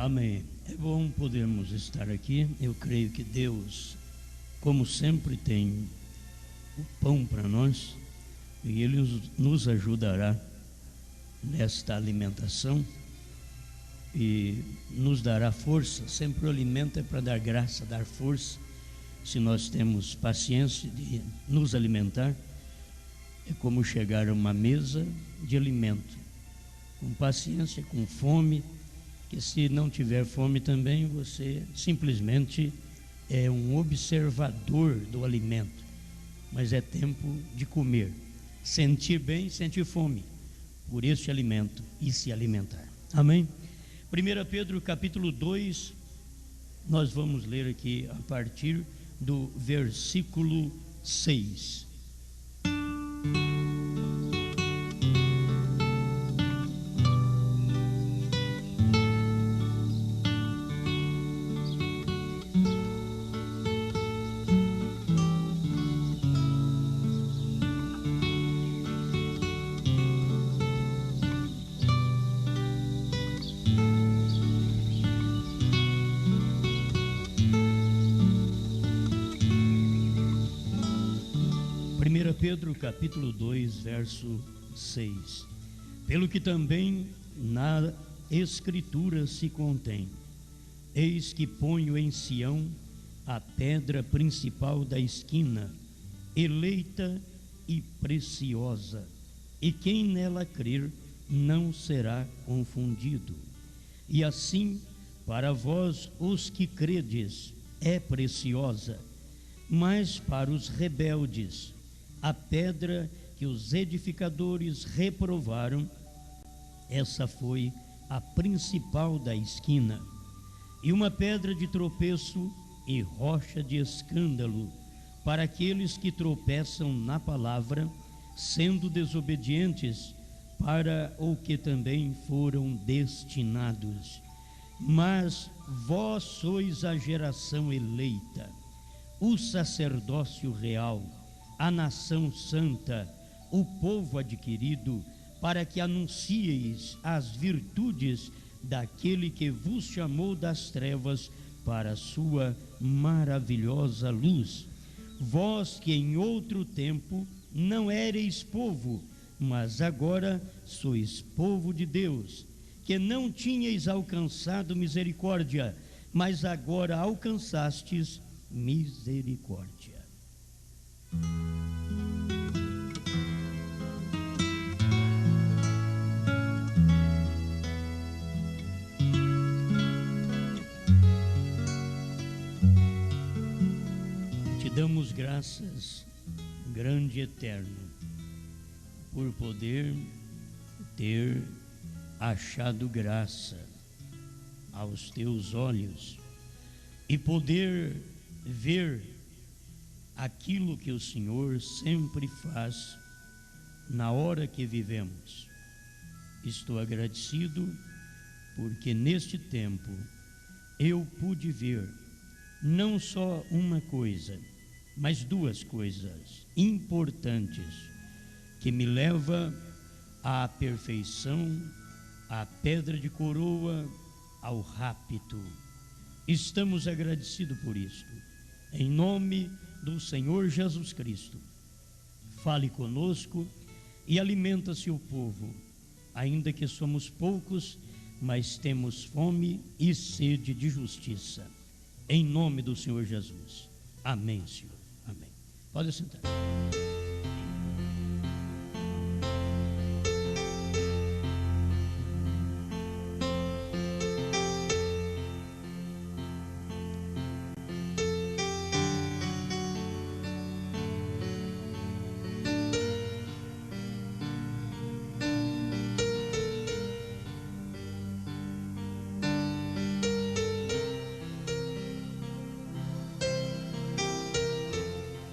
Amém. É bom podermos estar aqui. Eu creio que Deus, como sempre, tem o pão para nós e Ele nos ajudará nesta alimentação e nos dará força. Sempre o alimento é para dar graça, dar força. Se nós temos paciência de nos alimentar, é como chegar a uma mesa de alimento, com paciência, com fome, que se não tiver fome também, você simplesmente é um observador do alimento. Mas é tempo de comer, sentir bem, sentir fome por este alimento e se alimentar. Amém? 1 Pedro capítulo 2, nós vamos ler aqui a partir do versículo 6. Pedro capítulo 2, verso 6. Pelo que também na Escritura se contém: eis que ponho em Sião a pedra principal da esquina, eleita e preciosa, e quem nela crer não será confundido. E assim, para vós os que credes, é preciosa, mas para os rebeldes, a pedra que os edificadores reprovaram, essa foi a principal da esquina, e uma pedra de tropeço e rocha de escândalo para aqueles que tropeçam na palavra, sendo desobedientes, para o que também foram destinados. Mas vós sois a geração eleita, o sacerdócio real, a nação santa, o povo adquirido, para que anuncieis as virtudes daquele que vos chamou das trevas para a sua maravilhosa luz. Vós que em outro tempo não éreis povo, mas agora sois povo de Deus, que não tinhais alcançado misericórdia, mas agora alcançastes misericórdia. Te damos graças, grande e eterno, por poder ter achado graça aos teus olhos e poder ver aquilo que o Senhor sempre faz na hora que vivemos. Estou agradecido porque neste tempo eu pude ver não só uma coisa, mas duas coisas importantes que me levam à perfeição, à pedra de coroa, ao rapto. Estamos agradecidos por isto. Em nome do Senhor Jesus Cristo, fale conosco e alimenta seu povo, ainda que somos poucos, mas temos fome e sede de justiça. Em nome do Senhor Jesus. Amém, Senhor. Amém. Pode sentar.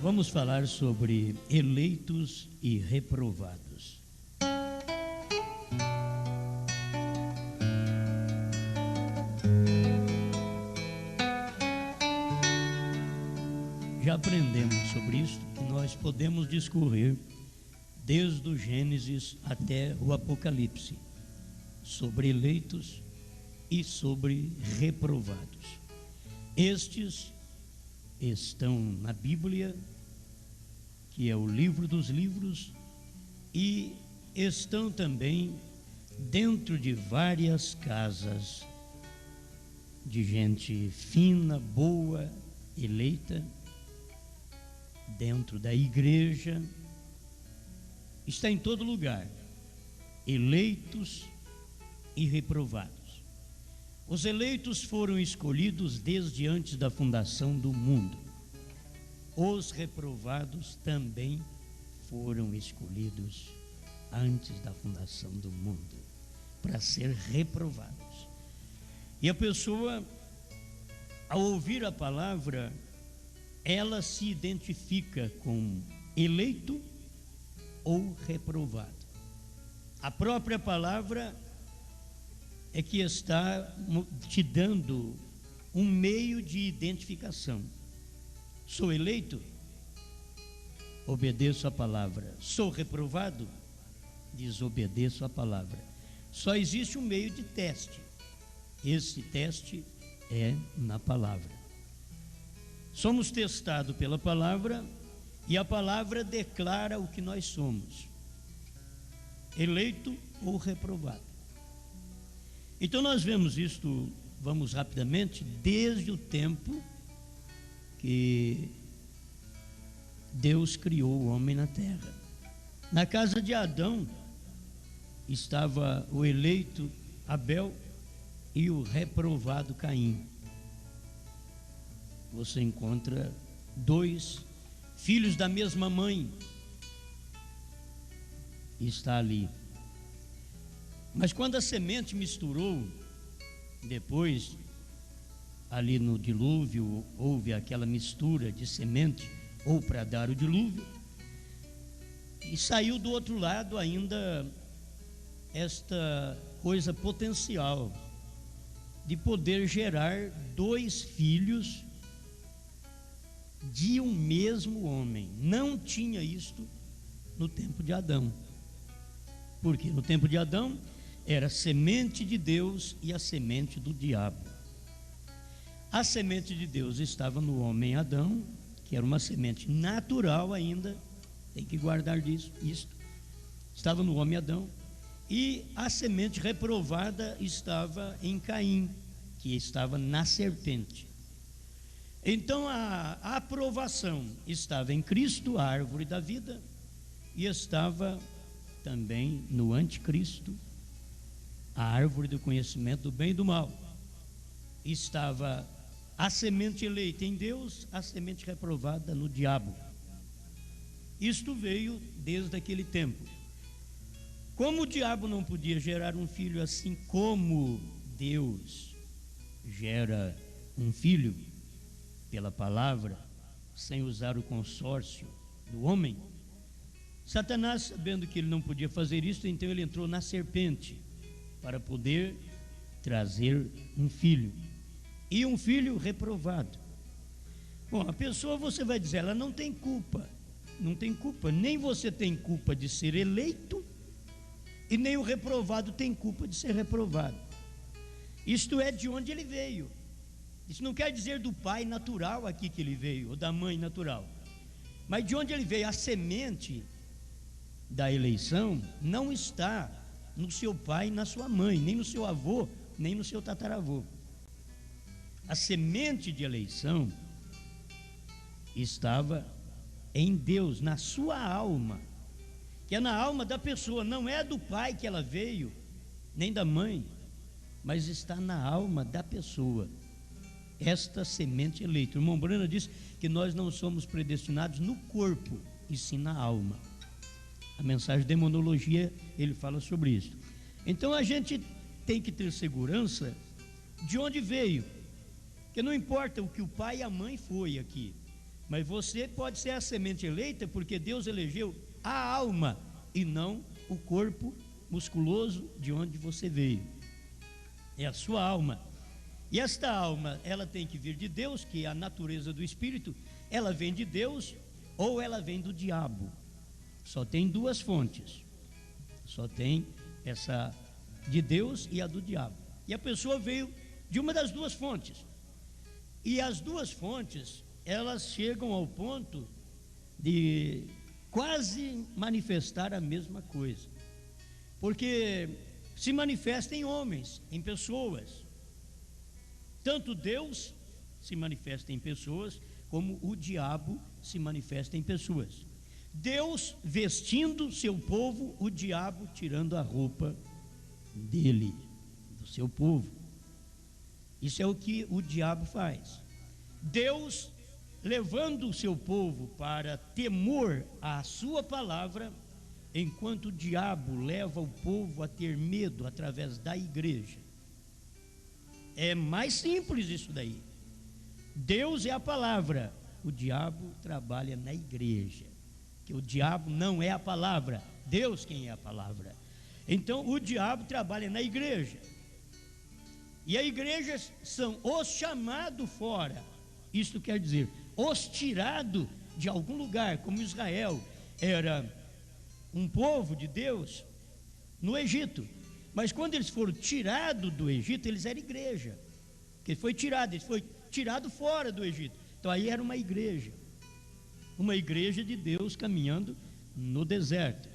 Vamos falar sobre eleitos e reprovados. Já aprendemos sobre isso, que nós podemos discorrer desde o Gênesis até o Apocalipse, sobre eleitos e sobre reprovados. Estes estão na Bíblia, que é o livro dos livros, e estão também dentro de várias casas de gente fina, boa, eleita, dentro da igreja, está em todo lugar, eleitos e reprovados. Os eleitos foram escolhidos desde antes da fundação do mundo. Os reprovados também foram escolhidos antes da fundação do mundo, para ser reprovados. E a pessoa, ao ouvir a palavra, ela se identifica com eleito ou reprovado. A própria palavra é que está te dando um meio de identificação. Sou eleito? Obedeço a palavra. Sou reprovado? Desobedeço a palavra. Só existe um meio de teste. Esse teste é na palavra. Somos testados pela palavra e a palavra declara o que nós somos: eleito ou reprovado. Então nós vemos isto, vamos rapidamente, desde o tempo que Deus criou o homem na terra. Na casa de Adão estava o eleito Abel e o reprovado Caim. Você encontra dois filhos da mesma mãe, está ali. Mas quando a semente misturou, depois, ali no dilúvio, houve aquela mistura de semente, ou para dar o dilúvio, e saiu do outro lado ainda esta coisa potencial de poder gerar dois filhos de um mesmo homem. Não tinha isto no tempo de Adão, porque no tempo de Adão era a semente de Deus e a semente do diabo. A semente de Deus estava no homem Adão, que era uma semente natural ainda, tem que guardar disso, isto, estava no homem Adão, e a semente reprovada estava em Caim, que estava na serpente. Então a aprovação estava em Cristo, a árvore da vida, e estava também no anticristo, a árvore do conhecimento do bem e do mal. Estava a semente eleita em Deus, a semente reprovada no diabo. Isto veio desde aquele tempo. Como o diabo não podia gerar um filho assim como Deus gera um filho pela palavra, sem usar o consórcio do homem, Satanás, sabendo que ele não podia fazer isso, então ele entrou na serpente para poder trazer um filho, e um filho reprovado. Bom, a pessoa, você vai dizer, ela não tem culpa, nem você tem culpa de ser eleito, e nem o reprovado tem culpa de ser reprovado. Isto é de onde ele veio. Isso não quer dizer do pai natural aqui que ele veio, ou da mãe natural, mas de onde ele veio. A semente da eleição não está no seu pai e na sua mãe, nem no seu avô, nem no seu tataravô. A semente de eleição estava em Deus, na sua alma, que é na alma da pessoa, não é do pai que ela veio, nem da mãe, mas está na alma da pessoa, esta semente eleita. O irmão Brana diz que nós não somos predestinados no corpo, e sim na alma. A mensagem de demonologia, ele fala sobre isso. Então a gente tem que ter segurança de onde veio, que não importa o que o pai e a mãe foi aqui, mas você pode ser a semente eleita, porque Deus elegeu a alma e não o corpo musculoso de onde você veio. É a sua alma. E esta alma, ela tem que vir de Deus, que é a natureza do Espírito. Ela vem de Deus ou ela vem do diabo. Só tem duas fontes. Só tem essa de Deus e a do diabo. E a pessoa veio de uma das duas fontes. E as duas fontes, elas chegam ao ponto de quase manifestar a mesma coisa. Porque se manifesta em homens, em pessoas. Tanto Deus se manifesta em pessoas, como o diabo se manifesta em pessoas. Deus vestindo seu povo, o diabo tirando a roupa dele, do seu povo. Isso é o que o diabo faz. Deus levando o seu povo para temor à sua palavra, enquanto o diabo leva o povo a ter medo através da igreja. É mais simples isso daí. Deus é a palavra, o diabo trabalha na igreja, que o diabo não é a palavra, Deus quem é a palavra. Então o diabo trabalha na igreja, e a igreja são os chamados fora. Isto quer dizer, os tirados de algum lugar, como Israel era um povo de Deus no Egito, mas quando eles foram tirados do Egito, eles eram igreja, porque foi tirado, eles foram tirados fora do Egito. Então aí era uma igreja de Deus caminhando no deserto,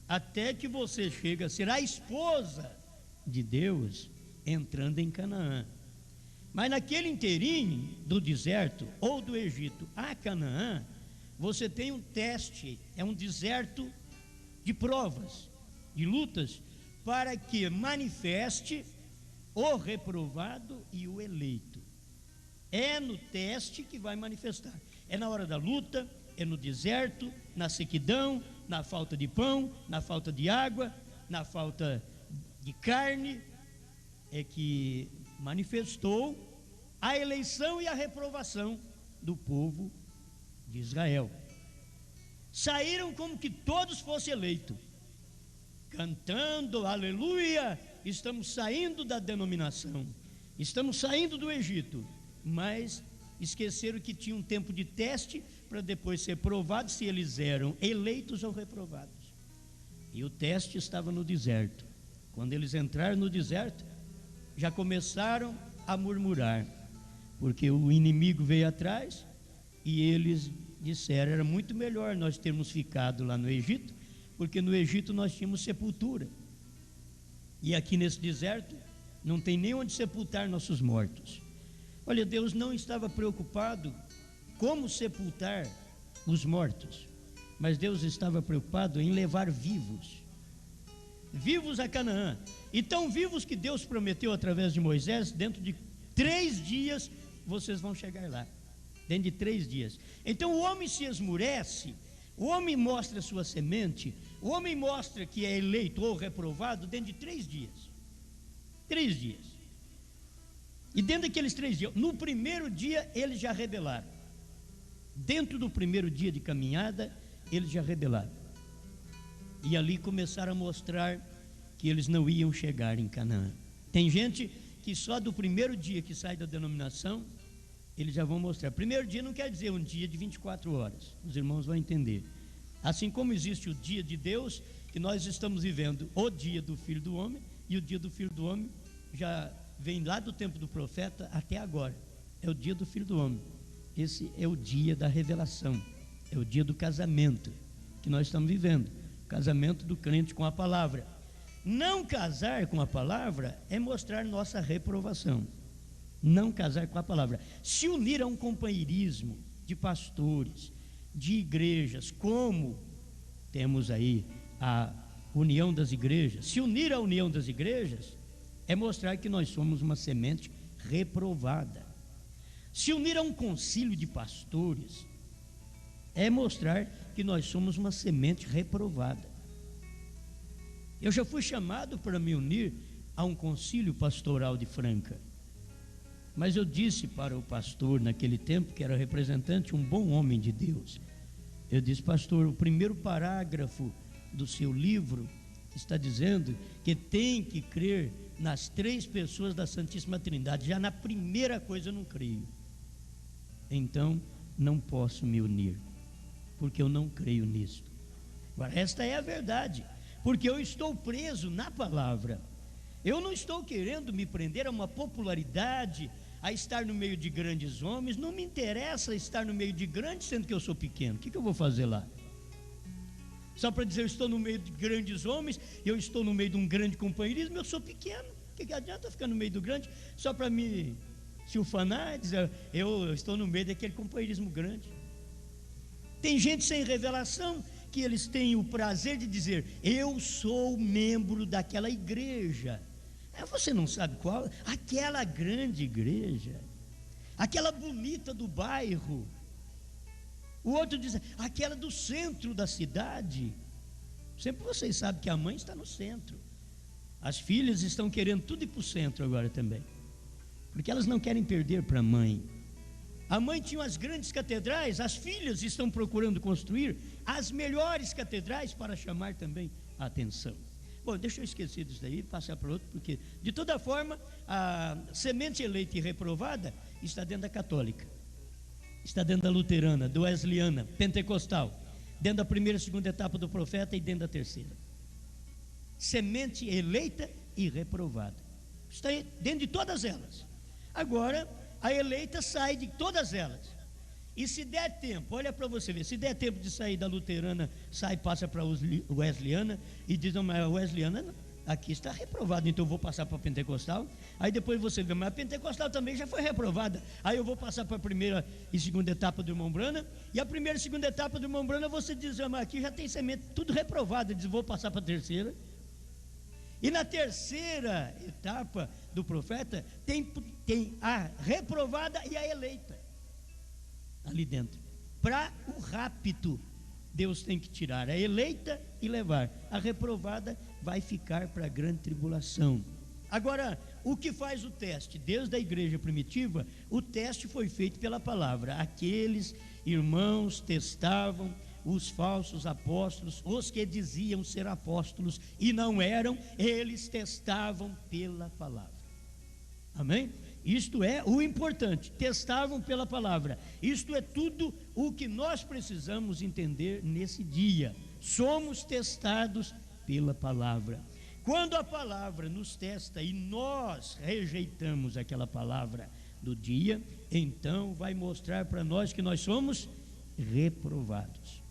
até que você chega a ser a esposa de Deus entrando em Canaã. Mas naquele inteirinho do deserto ou do Egito a Canaã, você tem um teste, é um deserto de provas, de lutas, para que manifeste o reprovado e o eleito. É no teste que vai manifestar. É na hora da luta, é no deserto, na sequidão, na falta de pão, na falta de água, na falta de carne, é que manifestou a eleição e a reprovação do povo de Israel. Saíram como que todos fossem eleitos, cantando aleluia, estamos saindo da denominação, estamos saindo do Egito, mas esqueceram que tinha um tempo de teste para depois ser provado se eles eram eleitos ou reprovados. E o teste estava no deserto. Quando eles entraram no deserto, já começaram a murmurar, porque o inimigo veio atrás e eles disseram: era muito melhor nós termos ficado lá no Egito, porque no Egito nós tínhamos sepultura, e aqui nesse deserto não tem nem onde sepultar nossos mortos. Olha, Deus não estava preocupado como sepultar os mortos, mas Deus estava preocupado em levar vivos a Canaã. E tão vivos que Deus prometeu através de Moisés: dentro de 3 dias vocês vão chegar lá, dentro de 3 dias. Então o homem se esmurece, o homem mostra a sua semente, o homem mostra que é eleito ou reprovado dentro de 3 dias. 3 dias. E dentro daqueles 3 dias, no primeiro dia eles já rebelaram. Dentro do primeiro dia de caminhada, eles já rebelaram. E ali começaram a mostrar que eles não iam chegar em Canaã. Tem gente que só do primeiro dia que sai da denominação, eles já vão mostrar. Primeiro dia não quer dizer um dia de 24 horas, os irmãos vão entender. Assim como existe o dia de Deus, que nós estamos vivendo o dia do Filho do Homem, e o dia do Filho do Homem já vem lá do tempo do profeta até agora. É o dia do Filho do Homem. Esse é o dia da revelação, é o dia do casamento que nós estamos vivendo, o casamento do crente com a palavra. Não casar com a palavra é mostrar nossa reprovação. Não casar com a palavra, se unir a um companheirismo de pastores, de igrejas, como temos aí a união das igrejas, se unir à união das igrejas é mostrar que nós somos uma semente reprovada. Se unir a um concílio de pastores é mostrar que nós somos uma semente reprovada. Eu já fui chamado para me unir a um concílio pastoral de Franca, mas eu disse para o pastor naquele tempo, que era representante, um bom homem de Deus, eu disse: pastor, o primeiro parágrafo do seu livro está dizendo que tem que crer nas 3 pessoas da Santíssima Trindade. Já na primeira coisa eu não creio, então não posso me unir, porque eu não creio nisto. Agora, esta é a verdade, porque eu estou preso na palavra. Eu não estou querendo me prender a uma popularidade, a estar no meio de grandes homens. Não me interessa estar no meio de grandes, sendo que eu sou pequeno. O que eu vou fazer lá? Só para dizer, eu estou no meio de grandes homens, eu estou no meio de um grande companheirismo, eu sou pequeno. O que adianta ficar no meio do grande? Só para me se ufanar, dizer, eu estou no meio daquele companheirismo grande. Tem gente sem revelação, que eles têm o prazer de dizer, eu sou membro daquela igreja. Você não sabe qual? Aquela grande igreja, aquela bonita do bairro. O outro diz, aquela do centro da cidade. Sempre vocês sabem que a mãe está no centro. As filhas estão querendo tudo ir para o centro agora também, porque elas não querem perder para a mãe. A mãe tinha as grandes catedrais, as filhas estão procurando construir as melhores catedrais para chamar também a atenção. Bom, deixa eu esquecer disso daí e passar para outro, porque de toda forma a semente eleita e reprovada está dentro da católica, está dentro da luterana, do wesleyana, pentecostal, dentro da primeira e segunda etapa do profeta e dentro da terceira. Semente eleita e reprovada está dentro de todas elas. Agora a eleita sai de todas elas, e se der tempo, olha para você ver, se der tempo de sair da luterana, sai, passa para a wesleyana e diz, não, mas a wesleyana aqui está reprovada, então eu vou passar para a pentecostal. Aí depois você vê, mas a pentecostal também já foi reprovada, aí eu vou passar para a primeira e segunda etapa do irmão Brana, e a primeira e segunda etapa do irmão Brana você diz, mas aqui já tem semente tudo reprovado, diz, vou passar para a terceira. E na terceira etapa do profeta tem a reprovada e a eleita ali dentro. Para o rapto, Deus tem que tirar a eleita e levar. A reprovada vai ficar para a grande tribulação. Agora, o que faz o teste? Desde a igreja primitiva, o teste foi feito pela palavra. Aqueles irmãos testavam os falsos apóstolos, os que diziam ser apóstolos e não eram, eles testavam pela palavra. Amém? Isto é o importante, testavam pela palavra. Isto é tudo o que nós precisamos entender nesse dia. Somos testados pela palavra. Quando a palavra nos testa e nós rejeitamos aquela palavra do dia, então vai mostrar para nós que nós somos reprovados.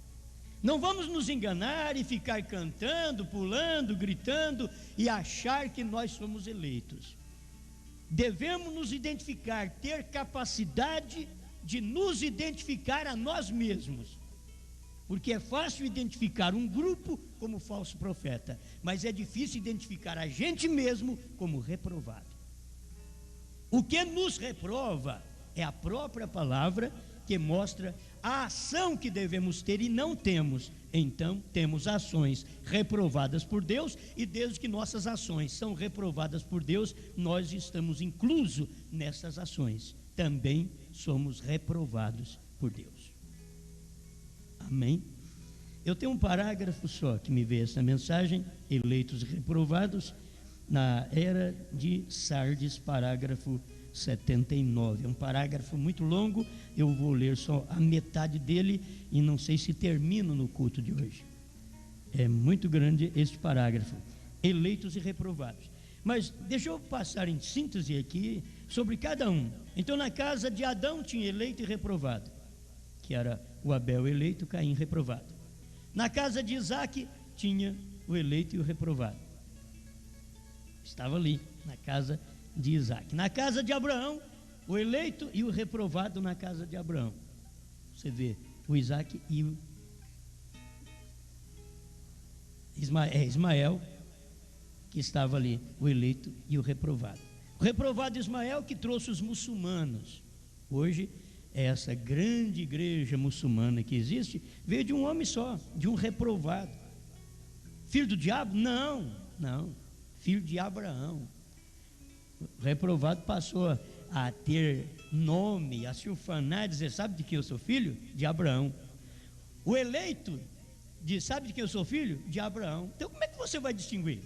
Não vamos nos enganar e ficar cantando, pulando, gritando e achar que nós somos eleitos. Devemos nos identificar, ter capacidade de nos identificar a nós mesmos, porque é fácil identificar um grupo como falso profeta, mas é difícil identificar a gente mesmo como reprovado. O que nos reprova é a própria palavra, que mostra a ação que devemos ter e não temos. Então temos ações reprovadas por Deus, e desde que nossas ações são reprovadas por Deus, nós estamos inclusos nessas ações, também somos reprovados por Deus. Amém? Eu tenho um parágrafo só que me veio essa mensagem, eleitos e reprovados, na era de Sardes, parágrafo 79, é um parágrafo muito longo, eu vou ler só a metade dele e não sei se termino no culto de hoje. É muito grande este parágrafo, eleitos e reprovados. Mas deixa eu passar em síntese aqui sobre cada um. Então, na casa de Adão tinha eleito e reprovado, que era o Abel eleito, Caim reprovado. Na casa de Isaac tinha o eleito e o reprovado, estava ali na casa de Isaac. Na casa de Abraão, o eleito e o reprovado na casa de Abraão. Você vê o Isaac e o Ismael, que estava ali, o eleito e o reprovado. O reprovado Ismael que trouxe os muçulmanos. Hoje, essa grande igreja muçulmana que existe, veio de um homem só, de um reprovado. Filho do diabo? Não, filho de Abraão. O reprovado passou a ter nome, a se ufanar, dizer, sabe de quem eu sou filho? De Abraão. O eleito diz, sabe de quem eu sou filho? De Abraão. Então como é que você vai distinguir?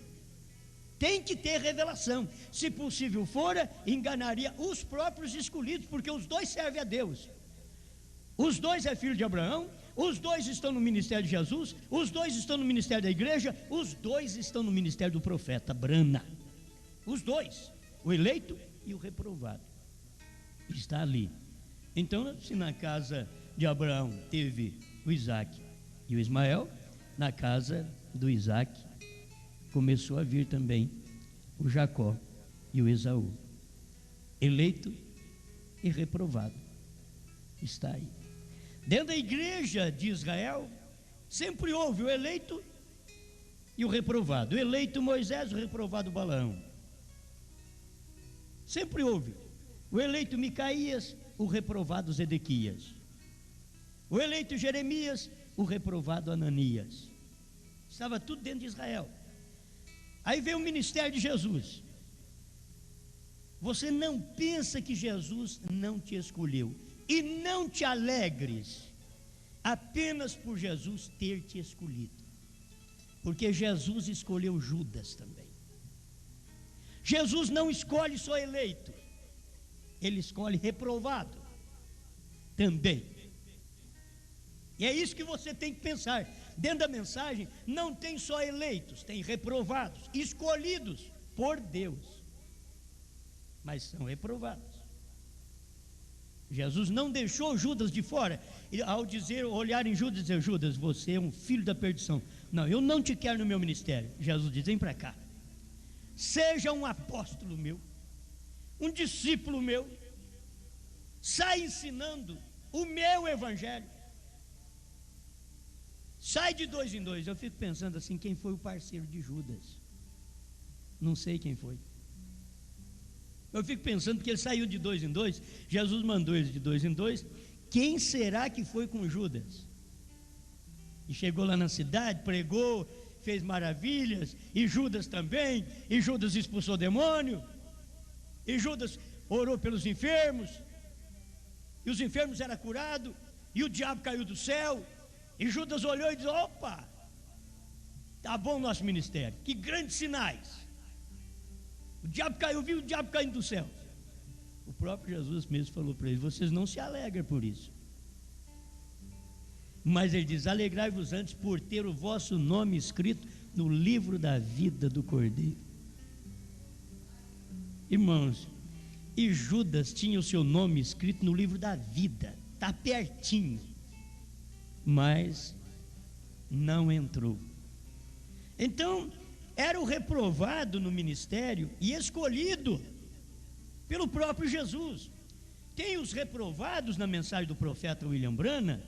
Tem que ter revelação. Se possível fora, enganaria os próprios escolhidos, porque os dois servem a Deus. Os dois é filho de Abraão, os dois estão no ministério de Jesus, os dois estão no ministério da igreja, os dois estão no ministério do profeta Brana. Os dois, o eleito e o reprovado, está ali. Então, se na casa de Abraão teve o Isaac e o Ismael, na casa do Isaac começou a vir também o Jacó e o Esaú, eleito e reprovado, está aí. Dentro da igreja de Israel, sempre houve o eleito e o reprovado, o eleito Moisés, o reprovado Balaão. Sempre houve o eleito Micaías, o reprovado Zedequias, o eleito Jeremias, o reprovado Ananias. Estava tudo dentro de Israel. Aí veio o ministério de Jesus. Você não pensa que Jesus não te escolheu, e não te alegres apenas por Jesus ter te escolhido, porque Jesus escolheu Judas também. Jesus não escolhe só eleito, ele escolhe reprovado também. E é isso que você tem que pensar. Dentro da mensagem não tem só eleitos, tem reprovados, escolhidos por Deus, mas são reprovados. Jesus não deixou Judas de fora, ao dizer, olhar em Judas e dizer: Judas, você é um filho da perdição. Não, eu não te quero no meu ministério. Jesus diz: vem para cá, seja um apóstolo meu, um discípulo meu, sai ensinando o meu evangelho, sai de 2 em 2. Eu fico pensando assim, quem foi o parceiro de Judas? Não sei quem foi. Eu fico pensando que ele saiu de 2 em 2, Jesus mandou ele de 2 em 2, quem será que foi com Judas? E chegou lá na cidade, pregou, fez maravilhas, e Judas também, e Judas expulsou demônio, e Judas orou pelos enfermos, e os enfermos eram curados, e o diabo caiu do céu, e Judas olhou e disse: opa, tá bom o nosso ministério, que grandes sinais. O diabo caiu, viu o diabo caindo do céu. O próprio Jesus mesmo falou para eles: vocês não se alegram por isso, mas ele diz: alegrai-vos antes por ter o vosso nome escrito no livro da vida do Cordeiro. Irmãos, e Judas tinha o seu nome escrito no livro da vida, está pertinho, mas não entrou. Então, era o reprovado no ministério e escolhido pelo próprio Jesus. Tem os reprovados na mensagem do profeta William Branham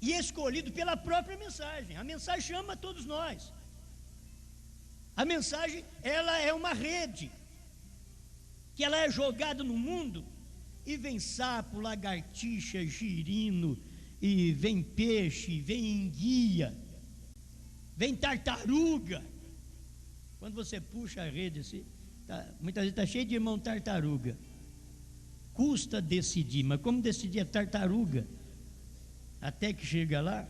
e escolhido pela própria mensagem. A mensagem chama todos nós. A mensagem, ela é uma rede que ela é jogada no mundo, e vem sapo, lagartixa, girino, e vem peixe, vem enguia, vem tartaruga. Quando você puxa a rede assim, muitas vezes está cheio de irmão tartaruga. Custa decidir, mas como decidir é tartaruga, até que chega lá.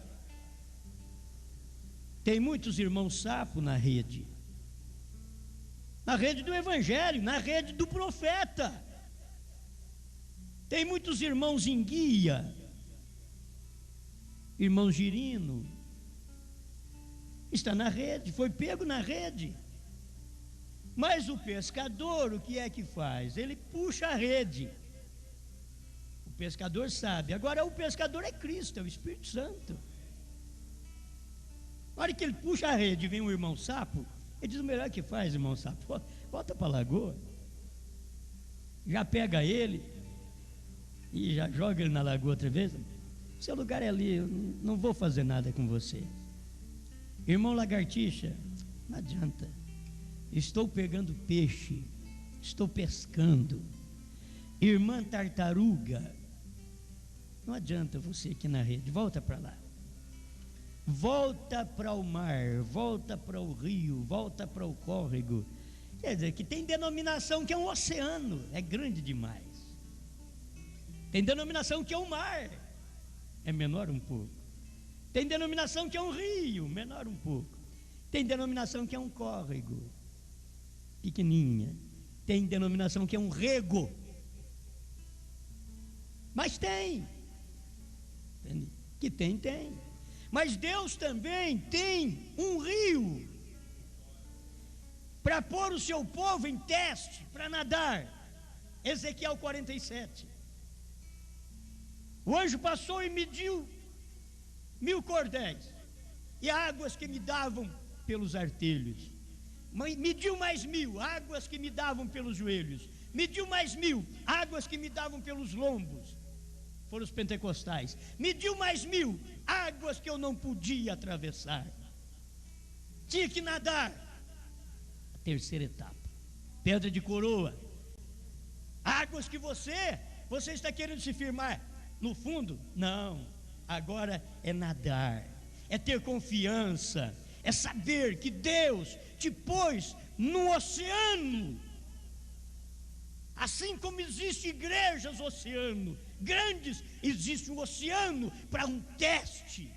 Tem muitos irmãos sapo na rede do evangelho, na rede do profeta. Tem muitos irmãos enguia, irmão girino, está na rede, foi pego na rede. Mas o pescador, o que é que faz? Ele puxa a rede. O pescador sabe. Agora o pescador é Cristo, é o Espírito Santo. Na hora que ele puxa a rede, vem um irmão sapo, ele diz: o melhor que faz, irmão sapo, volta para a lagoa, já pega ele e já joga ele na lagoa outra vez. Seu lugar é ali, eu não vou fazer nada com você. Irmão lagartixa, não adianta, estou pegando peixe, estou pescando. Irmã tartaruga, não adianta você aqui na rede, volta para lá, volta para o mar, volta para o rio, volta para o córrego. Quer dizer, que tem denominação que é um oceano, é grande demais. Tem denominação que é um mar, é menor um pouco. Tem denominação que é um rio, menor um pouco. Tem denominação que é um córrego, pequenininha. Tem denominação que é um rego. Mas tem. Entende? Que tem. Mas Deus também tem um rio. para pôr o seu povo em teste, para nadar. Ezequiel 47. O anjo passou e mediu 1000 cordéis, e águas que me davam pelos artelhos. Mediu mais 1000, águas que me davam pelos joelhos. Mediu mais 1000, águas que me davam pelos lombos. Foram os pentecostais. Mediu mais 1000, águas que eu não podia atravessar. Tinha que nadar. A terceira etapa, pedra de coroa. Águas que você está querendo se firmar no fundo? Não, agora é nadar, é ter confiança, é saber que Deus te pôs no oceano. Assim como existe igrejas oceano grandes, existe um oceano para um teste,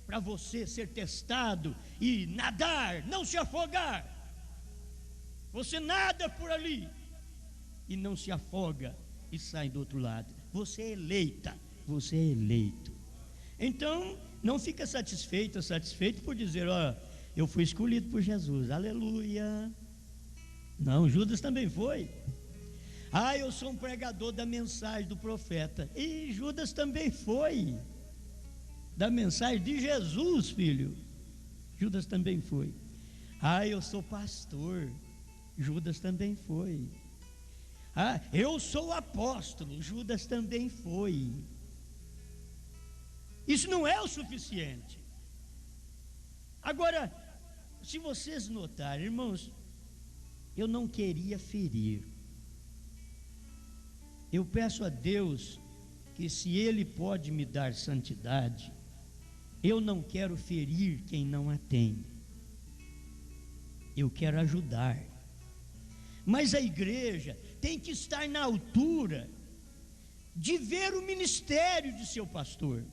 para você ser testado e nadar, não se afogar. Você nada por ali e não se afoga e sai do outro lado. Você é eleita, você é eleito. Então, não fica satisfeito por dizer, ó, eu fui escolhido por Jesus, aleluia. Não, Judas também foi. Ah, eu sou um pregador da mensagem do profeta. E Judas também foi. Da mensagem de Jesus, filho. Judas também foi. Ah, eu sou pastor. Judas também foi. Ah, eu sou apóstolo. Judas também foi. Isso não é o suficiente. Agora, se vocês notarem, irmãos, eu não queria ferir. Eu peço a Deus que, se Ele pode me dar santidade, eu não quero ferir quem não a tem. Eu quero ajudar. Mas a igreja tem que estar na altura de ver o ministério de seu pastor,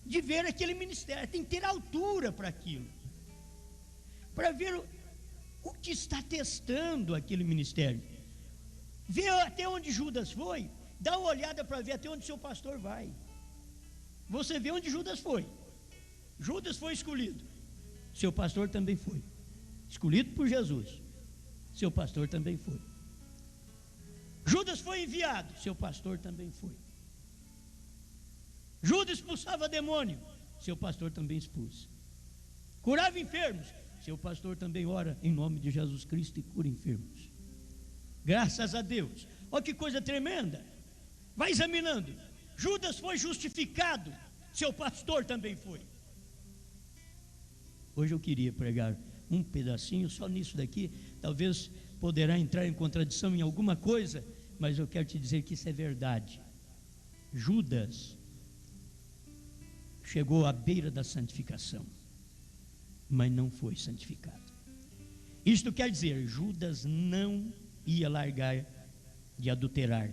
de ver aquele ministério. Tem que ter altura para aquilo, para ver o que está testando aquele ministério. Vê até onde Judas foi, dá uma olhada para ver até onde seu pastor vai. Você vê onde Judas foi. Judas foi escolhido, seu pastor também foi escolhido por Jesus, seu pastor também foi. Judas foi enviado, seu pastor também foi. Judas expulsava demônio, seu pastor também expulsa. Curava enfermos, seu pastor também ora em nome de Jesus Cristo e cura enfermos. Graças a Deus. Olha que coisa tremenda. Vai examinando. Judas foi justificado, seu pastor também foi. Hoje eu queria pregar um pedacinho só nisso daqui. Talvez poderá entrar em contradição em alguma coisa, mas eu quero te dizer que isso é verdade. Judas chegou à beira da santificação, mas não foi santificado. Isto quer dizer, Judas não ia largar de adulterar.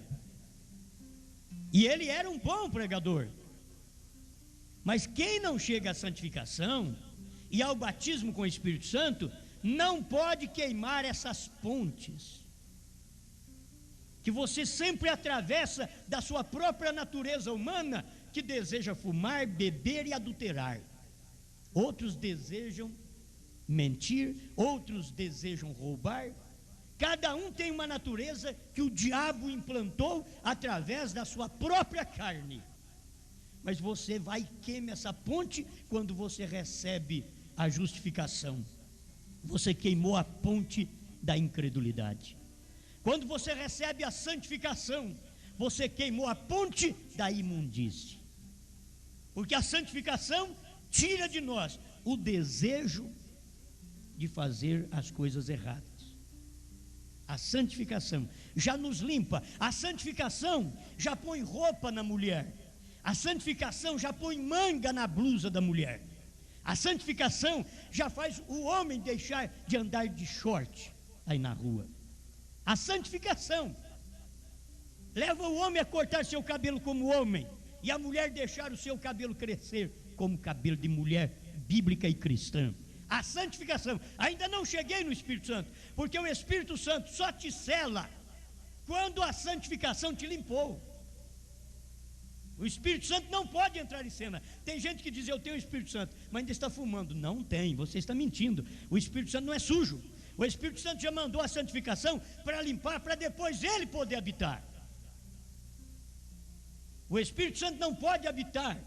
E ele era um bom pregador. Mas quem não chega à santificação e ao batismo com o Espírito Santo, não pode queimar essas pontes que você sempre atravessa da sua própria natureza humana, que deseja fumar, beber e adulterar. Outros desejam mentir, outros desejam roubar. Cada um tem uma natureza que o diabo implantou através da sua própria carne. Mas você vai e queima essa ponte quando você recebe a justificação. Você queimou a ponte da incredulidade. Quando você recebe a santificação, você queimou a ponte da imundície. Porque a santificação tira de nós o desejo de fazer as coisas erradas. A santificação já nos limpa. A santificação já põe roupa na mulher. A santificação já põe manga na blusa da mulher. A santificação já faz o homem deixar de andar de short aí na rua. A santificação leva o homem a cortar seu cabelo como homem e a mulher deixar o seu cabelo crescer como cabelo de mulher bíblica e cristã. A santificação, ainda não cheguei no Espírito Santo, porque o Espírito Santo só te sela quando a santificação te limpou. O Espírito Santo não pode entrar em cena. Tem gente que diz: eu tenho o Espírito Santo, mas ainda está fumando. Não tem, você está mentindo. O Espírito Santo não é sujo. O Espírito Santo já mandou a santificação para limpar, para depois ele poder habitar. O Espírito Santo não pode habitar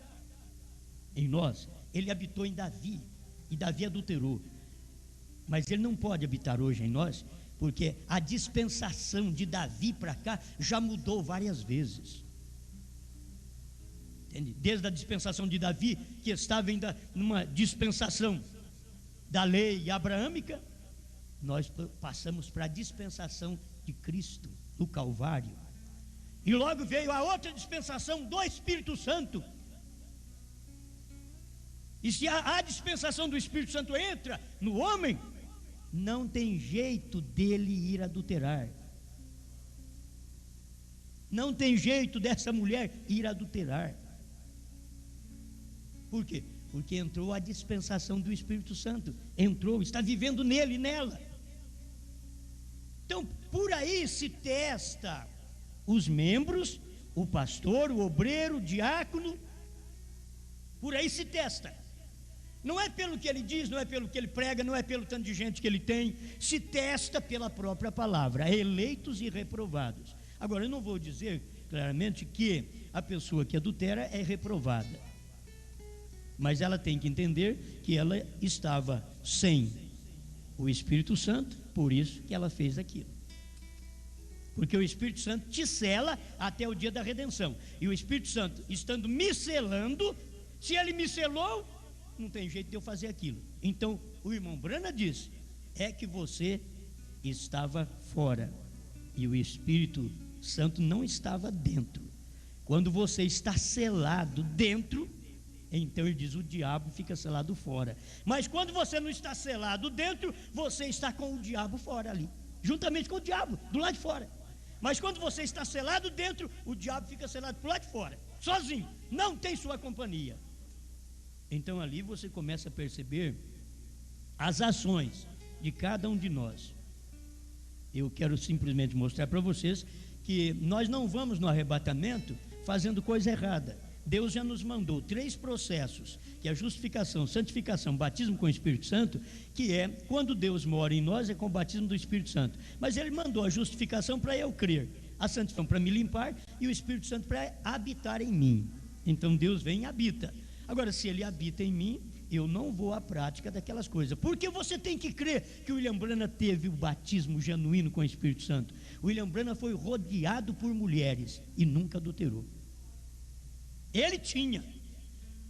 em nós. Ele habitou em Davi, e Davi adulterou. Mas ele não pode habitar hoje em nós, porque a dispensação de Davi para cá já mudou várias vezes. Entende? Desde a dispensação de Davi, que estava ainda numa dispensação da lei abraâmica, nós passamos para a dispensação de Cristo no Calvário. E logo veio a outra dispensação do Espírito Santo. E se a dispensação do Espírito Santo entra no homem, não tem jeito dele ir adulterar. Não tem jeito dessa mulher ir adulterar. Por quê? Porque entrou a dispensação do Espírito Santo. Entrou, está vivendo nele e nela. Então, por aí se testa os membros, o pastor, o obreiro, o diácono. Por aí se testa. Não é pelo que ele diz, não é pelo que ele prega, não é pelo tanto de gente que ele tem. Se testa pela própria palavra, eleitos e reprovados. Agora, eu não vou dizer claramente que a pessoa que adultera é reprovada, mas ela tem que entender que ela estava sem o Espírito Santo, por isso que ela fez aquilo. Porque o Espírito Santo te sela até o dia da redenção. E o Espírito Santo, estando me selando, se ele me selou, não tem jeito de eu fazer aquilo. Então, o irmão Brana diz: é que você estava fora e o Espírito Santo não estava dentro. Quando você está selado dentro, então ele diz: o diabo fica selado fora. Mas quando você não está selado dentro, você está com o diabo fora ali, juntamente com o diabo, do lado de fora. Mas quando você está selado dentro, o diabo fica selado do lado de fora, sozinho, não tem sua companhia. Então ali você começa a perceber as ações de cada um de nós. Eu quero simplesmente mostrar para vocês que nós não vamos no arrebatamento fazendo coisa errada. Deus já nos mandou 3 processos, que é a justificação, santificação, batismo com o Espírito Santo, que é, quando Deus mora em nós, é com o batismo do Espírito Santo. Mas Ele mandou a justificação para eu crer, a santificação para me limpar e o Espírito Santo para habitar em mim. Então Deus vem e habita. Agora, se Ele habita em mim, eu não vou à prática daquelas coisas, porque você tem que crer que o William Branham teve o batismo genuíno com o Espírito Santo. O William Branham foi rodeado por mulheres e nunca adulterou. Ele tinha.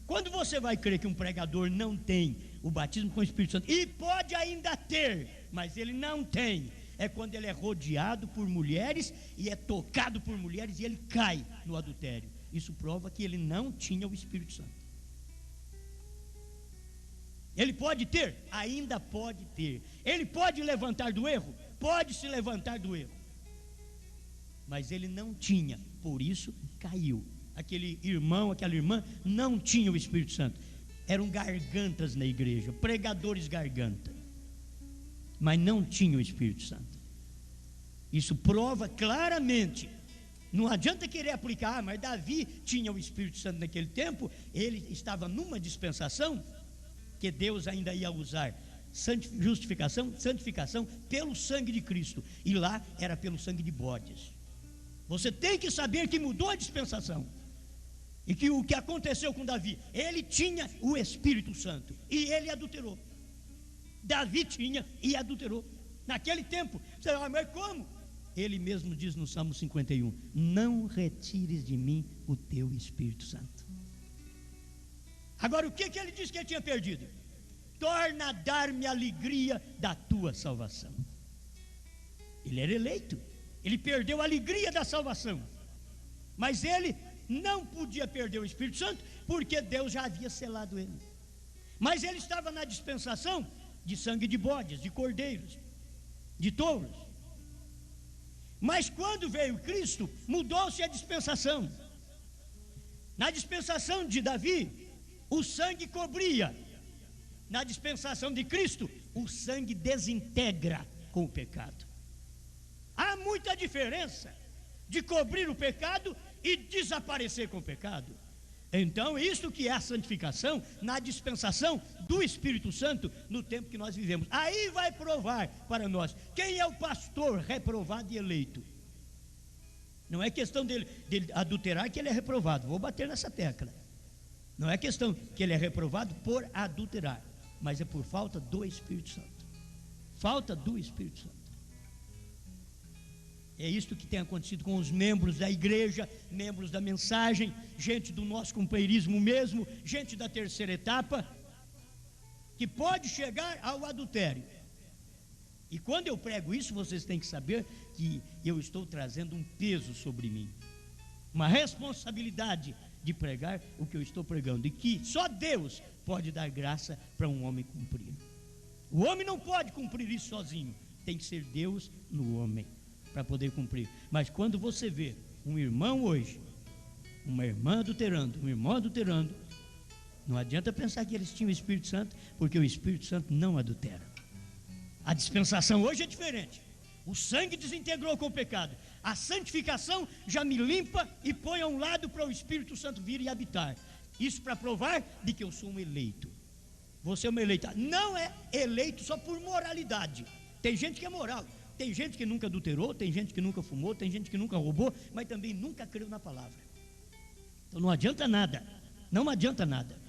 Quando você vai crer que um pregador não tem o batismo com o Espírito Santo, e pode ainda ter, mas ele não tem, é quando ele é rodeado por mulheres e é tocado por mulheres e ele cai no adultério. Isso prova que ele não tinha o Espírito Santo. Ele pode ter? Ainda pode ter. Ele pode levantar do erro? Pode se levantar do erro. Mas ele não tinha, por isso caiu. Aquele irmão, aquela irmã não tinha o Espírito Santo. Eram gargantas na igreja, pregadores garganta, mas não tinham o Espírito Santo. Isso prova claramente. Não adianta querer aplicar, mas Davi tinha o Espírito Santo naquele tempo. Ele estava numa dispensação que Deus ainda ia usar justificação, santificação pelo sangue de Cristo, e lá era pelo sangue de bodes. Você tem que saber que mudou a dispensação. E que o que aconteceu com Davi, ele tinha o Espírito Santo e ele adulterou. Davi tinha e adulterou naquele tempo. Você fala: mas como? Ele mesmo diz no Salmo 51: não retires de mim o teu Espírito Santo. Agora, o que ele disse que ele tinha perdido? Torna a dar-me a alegria da tua salvação. Ele era eleito, ele perdeu a alegria da salvação, mas ele não podia perder o Espírito Santo, porque Deus já havia selado ele. Mas ele estava na dispensação de sangue de bodes, de cordeiros, de touros. Mas quando veio Cristo, mudou-se a dispensação. Na dispensação de Davi, o sangue cobria. Na dispensação de Cristo, o sangue desintegra com o pecado. Há muita diferença de cobrir o pecado e desaparecer com o pecado. Então, isso que é a santificação na dispensação do Espírito Santo no tempo que nós vivemos. Aí vai provar para nós quem é o pastor reprovado e eleito. Não é questão dele adulterar que ele é reprovado, vou bater nessa tecla. Não é questão que ele é reprovado por adulterar, mas é por falta do Espírito Santo. Falta do Espírito Santo. É isto que tem acontecido com os membros da igreja, membros da mensagem, gente do nosso companheirismo mesmo, gente da terceira etapa, que pode chegar ao adultério. E quando eu prego isso, vocês têm que saber que eu estou trazendo um peso sobre mim, uma responsabilidade de pregar o que eu estou pregando, e que só Deus pode dar graça para um homem cumprir. O homem não pode cumprir isso sozinho, tem que ser Deus no homem para poder cumprir. Mas quando você vê um irmão hoje, uma irmã adulterando, um irmão adulterando, não adianta pensar que eles tinham o Espírito Santo, porque o Espírito Santo não adultera. A dispensação hoje é diferente. O sangue desintegrou com o pecado. A santificação já me limpa e põe a um lado para o Espírito Santo vir e habitar. Isso para provar de que eu sou um eleito. Você é uma eleita. Não é eleito só por moralidade. Tem gente que é moral. Tem gente que nunca adulterou, tem gente que nunca fumou, tem gente que nunca roubou, mas também nunca creu na palavra. Então não adianta nada, não adianta nada.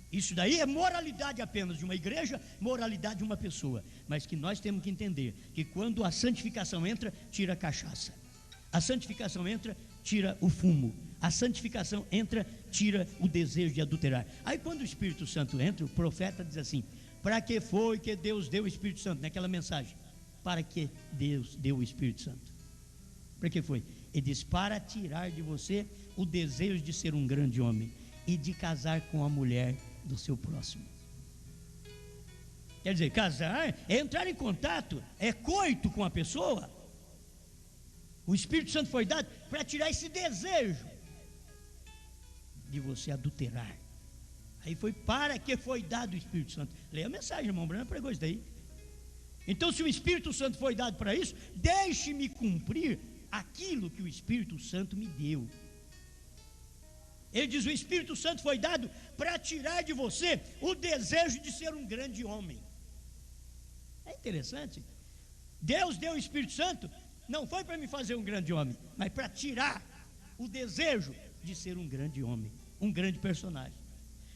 Isso daí é moralidade apenas de uma igreja, moralidade de uma pessoa. Mas que nós temos que entender que quando a santificação entra, tira a cachaça. A santificação entra, tira o fumo. A santificação entra, tira o desejo de adulterar. Aí quando o Espírito Santo entra, o profeta diz assim: para que foi que Deus deu o Espírito Santo? Naquela mensagem. Para que Deus deu o Espírito Santo? Para que foi? Ele diz: para tirar de você o desejo de ser um grande homem e de casar com a mulher do seu próximo. Quer dizer, casar é entrar em contato, é coito com a pessoa. O Espírito Santo foi dado para tirar esse desejo de você adulterar. Aí foi para que foi dado o Espírito Santo. Leia a mensagem, irmão Bruno pregou isso daí. Então, se o Espírito Santo foi dado para isso, deixe-me cumprir aquilo que o Espírito Santo me deu. Ele diz: o Espírito Santo foi dado para tirar de você o desejo de ser um grande homem. É interessante. Deus deu o Espírito Santo, não foi para me fazer um grande homem, mas para tirar o desejo de ser um grande homem, um grande personagem.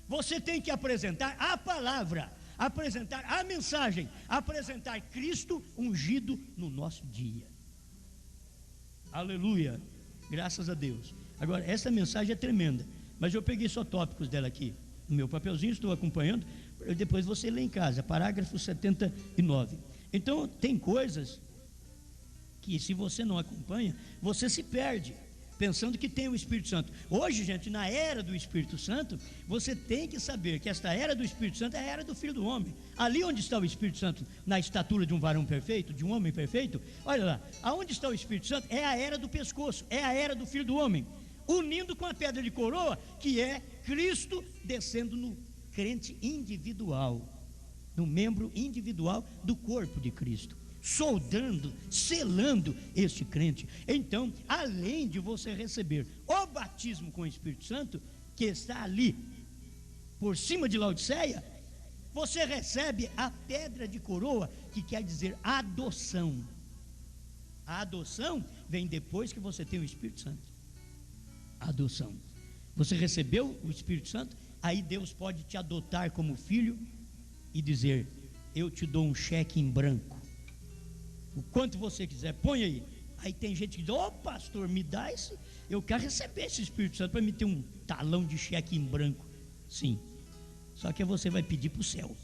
Você tem que apresentar a palavra, apresentar a mensagem, apresentar Cristo ungido no nosso dia. Aleluia, graças a Deus. Agora, essa mensagem é tremenda, mas eu peguei só tópicos dela aqui no meu papelzinho, estou acompanhando, depois você lê em casa, parágrafo 79. Então, tem coisas que, se você não acompanha, você se perde, pensando que tem o Espírito Santo. Hoje, gente, na era do Espírito Santo, você tem que saber que esta era do Espírito Santo é a era do Filho do Homem. Ali onde está o Espírito Santo, na estatura de um varão perfeito, de um homem perfeito, olha lá, aonde está o Espírito Santo é a era do pescoço, é a era do Filho do Homem, unindo com a pedra de coroa, que é Cristo descendo no crente individual, no membro individual do corpo de Cristo, soldando, selando este crente. Então, além de você receber o batismo com o Espírito Santo, que está ali por cima de Laodiceia, você recebe a pedra de coroa, que quer dizer adoção. A adoção vem depois que você tem o Espírito Santo. A adoção. Você recebeu o Espírito Santo, aí Deus pode te adotar como filho e dizer: eu te dou um cheque em branco, o quanto você quiser, põe aí. Aí tem gente que diz: ô pastor, me dá esse, eu quero receber esse Espírito Santo para me ter um talão de cheque em branco. Sim, só que você vai pedir para o céu,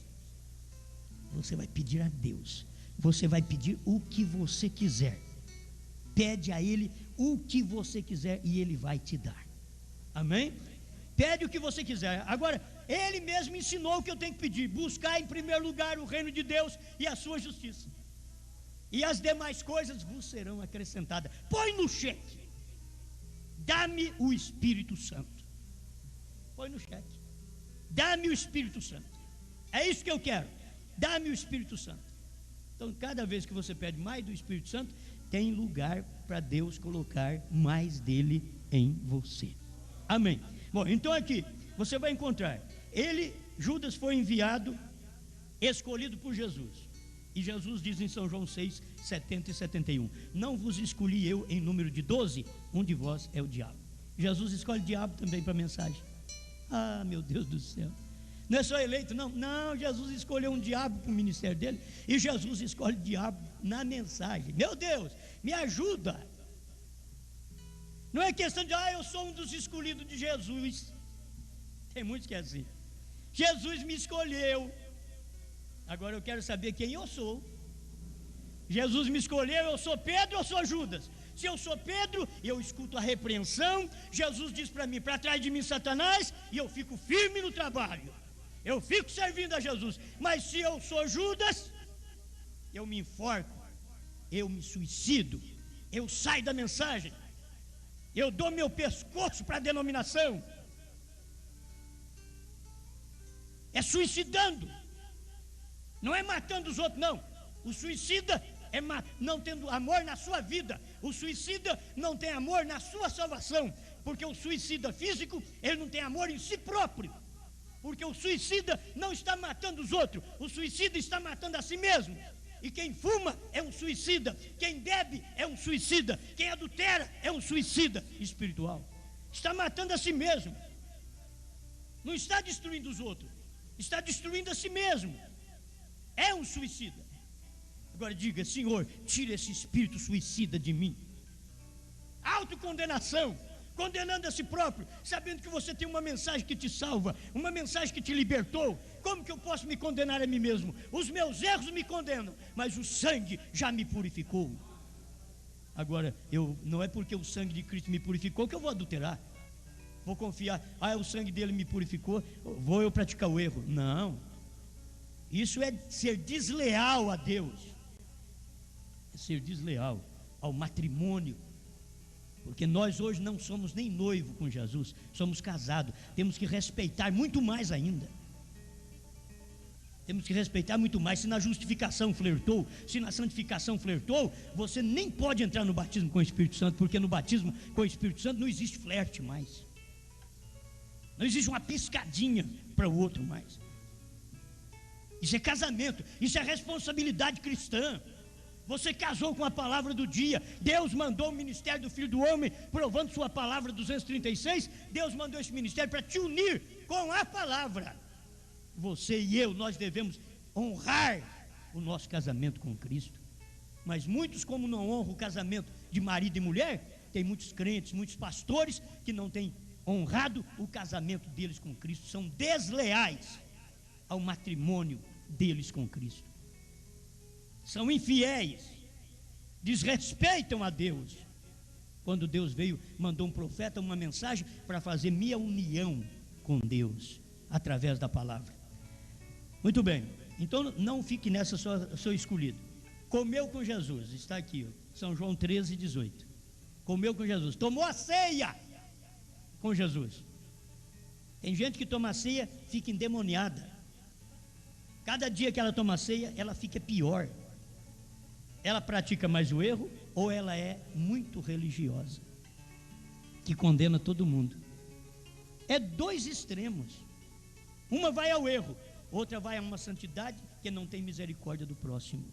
você vai pedir a Deus, você vai pedir o que você quiser. Pede a Ele o que você quiser e Ele vai te dar. Amém? Pede o que você quiser. Agora, Ele mesmo ensinou o que eu tenho que pedir: buscar em primeiro lugar o reino de Deus e a sua justiça, e as demais coisas vos serão acrescentadas. Põe no cheque: dá-me o Espírito Santo. Põe no cheque: dá-me o Espírito Santo. É isso que eu quero, dá-me o Espírito Santo. Então, cada vez que você pede mais do Espírito Santo, tem lugar para Deus colocar mais dele em você. Amém. Bom, então aqui você vai encontrar, Judas foi enviado, escolhido por Jesus. E Jesus diz em São João 6, 70 e 71: não vos escolhi eu em número de 12, um de vós é o diabo. Jesus escolhe o diabo também para a mensagem. Ah, meu Deus do céu. Não é só eleito, não. Não, Jesus escolheu um diabo para o ministério dele. E Jesus escolhe o diabo na mensagem. Meu Deus, me ajuda. Não é questão de, eu sou um dos escolhidos de Jesus. Tem muitos que é assim. Jesus me escolheu. Agora eu quero saber quem eu sou. Jesus me escolheu, eu sou Pedro ou sou Judas? Se eu sou Pedro, eu escuto a repreensão. Jesus diz para mim, para trás de mim Satanás, e eu fico firme no trabalho. Eu fico servindo a Jesus. Mas se eu sou Judas, eu me enforco, eu me suicido, eu saio da mensagem, eu dou meu pescoço para a denominação. É suicidando. Não é matando os outros, não. O suicida é não tendo amor na sua vida. O suicida não tem amor na sua salvação. Porque o suicida físico, ele não tem amor em si próprio. Porque o suicida não está matando os outros. O suicida está matando a si mesmo. E quem fuma é um suicida. Quem bebe é um suicida. Quem adultera é um suicida espiritual. Está matando a si mesmo. Não está destruindo os outros. Está destruindo a si mesmo. É um suicida. Agora diga, Senhor, tira esse espírito suicida de mim. Autocondenação, condenando a si próprio, sabendo que você tem uma mensagem que te salva, uma mensagem que te libertou. Como que eu posso me condenar a mim mesmo? Os meus erros me condenam, mas o sangue já me purificou. Agora, não é porque o sangue de Cristo me purificou que eu vou adulterar. Vou confiar, o sangue dele me purificou, vou eu praticar o erro. Não. Isso é ser desleal a Deus. É ser desleal ao matrimônio. Porque nós hoje não somos nem noivo com Jesus, somos casados. Temos que respeitar muito mais ainda. Temos que respeitar muito mais. Se na justificação flertou, se na santificação flertou, você nem pode entrar no batismo com o Espírito Santo, porque no batismo com o Espírito Santo não existe flerte mais. Não existe uma piscadinha para o outro mais. Isso é casamento, isso é responsabilidade cristã. Você casou com a palavra do dia. Deus mandou o ministério do Filho do Homem, provando sua palavra 236. Deus mandou esse ministério para te unir com a palavra. Você e eu, nós devemos honrar o nosso casamento com Cristo. Mas muitos, como não honram o casamento de marido e mulher, tem muitos crentes, muitos pastores que não têm honrado o casamento deles com Cristo, são desleais ao matrimônio deles com Cristo. São infiéis, desrespeitam a Deus. Quando Deus veio, mandou um profeta, uma mensagem para fazer minha união com Deus através da palavra. Muito bem, então não fique nessa só escolhido. Comeu com Jesus, está aqui, São João 13, 18. Comeu com Jesus, tomou a ceia com Jesus. Tem gente que toma a ceia, fica endemoniada. Cada dia que ela toma a ceia, ela fica pior. Ela pratica mais o erro, ou ela é muito religiosa, que condena todo mundo. É dois extremos. Uma vai ao erro, outra vai a uma santidade que não tem misericórdia do próximo.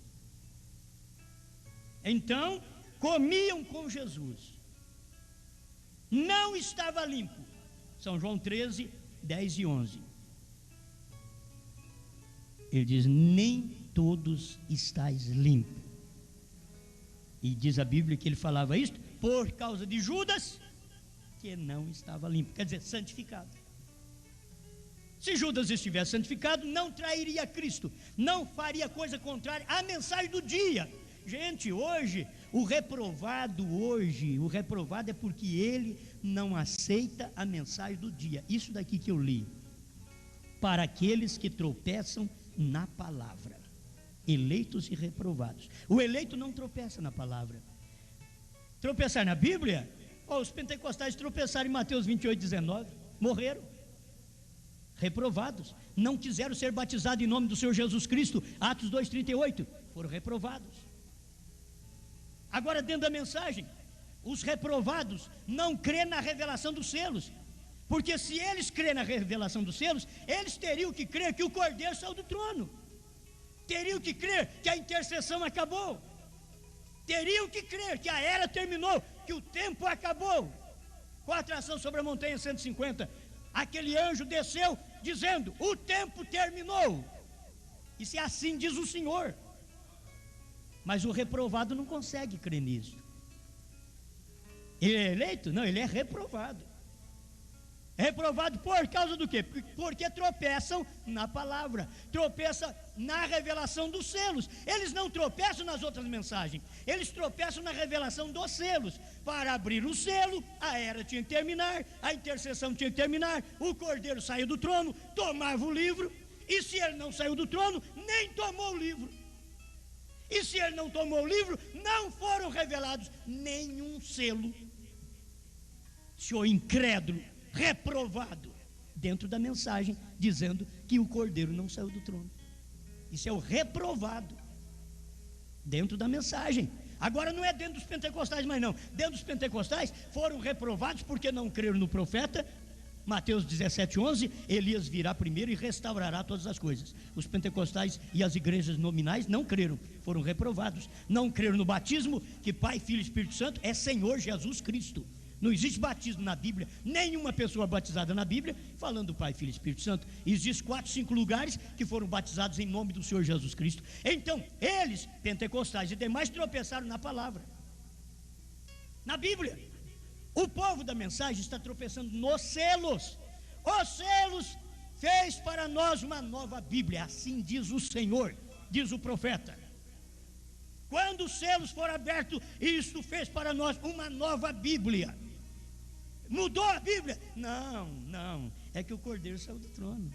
Então, comiam com Jesus. Não estava limpo. São João 13, 10 e 11. Ele diz, nem todos estáis limpos. E diz a Bíblia que ele falava isso por causa de Judas, que não estava limpo, quer dizer, santificado. Se Judas estivesse santificado, não trairia Cristo, não faria coisa contrária à mensagem do dia. Gente, hoje, o reprovado é porque ele não aceita a mensagem do dia. Isso daqui que eu li. Para aqueles que tropeçam na palavra. Eleitos e reprovados. O eleito não tropeça na palavra. Tropeçar na Bíblia? Os pentecostais tropeçaram em Mateus 28, 19. Morreram. Reprovados. Não quiseram ser batizados em nome do Senhor Jesus Cristo. Atos 2, 38. Foram reprovados. Agora, dentro da mensagem, Os reprovados não crêem na revelação dos selos, porque se eles crêem na revelação dos selos, eles teriam que crer que o Cordeiro saiu do trono, teriam que crer que a intercessão acabou, teriam que crer que a era terminou, que o tempo acabou. Com a atração sobre a montanha 150, aquele anjo desceu dizendo: o tempo terminou. E se assim diz o Senhor. Mas o reprovado não consegue crer nisso. Ele é eleito? Não, ele é reprovado. Reprovado por causa do quê? Porque tropeçam na palavra, tropeçam na revelação dos selos. Eles não tropeçam nas outras mensagens, eles tropeçam na revelação dos selos. Para abrir o selo, a era tinha que terminar, a intercessão tinha que terminar, o Cordeiro saiu do trono, tomava o livro, e se ele não saiu do trono, nem tomou o livro. E se ele não tomou o livro, não foram revelados nenhum selo. Senhor incrédulo, reprovado, dentro da mensagem, dizendo que o Cordeiro não saiu do trono. Isso é o reprovado, dentro da mensagem. Agora não é dentro dos pentecostais mais não. Dentro dos pentecostais foram reprovados porque não creram no profeta. Mateus 17:11, Elias virá primeiro e restaurará todas as coisas. Os pentecostais e as igrejas nominais não creram, foram reprovados. Não creram no batismo, que Pai, Filho e Espírito Santo é Senhor Jesus Cristo. Não existe batismo na Bíblia, nenhuma pessoa batizada na Bíblia falando do Pai, Filho e Espírito Santo. Existem 4, 5 lugares que foram batizados em nome do Senhor Jesus Cristo. Então, eles, pentecostais e demais, tropeçaram na palavra, na Bíblia. O povo da mensagem está tropeçando nos selos. Os selos fez para nós uma nova Bíblia, assim diz o Senhor, diz o profeta. Quando os selos foram abertos, isso fez para nós uma nova Bíblia. Mudou a Bíblia? Não, é que o Cordeiro saiu do trono.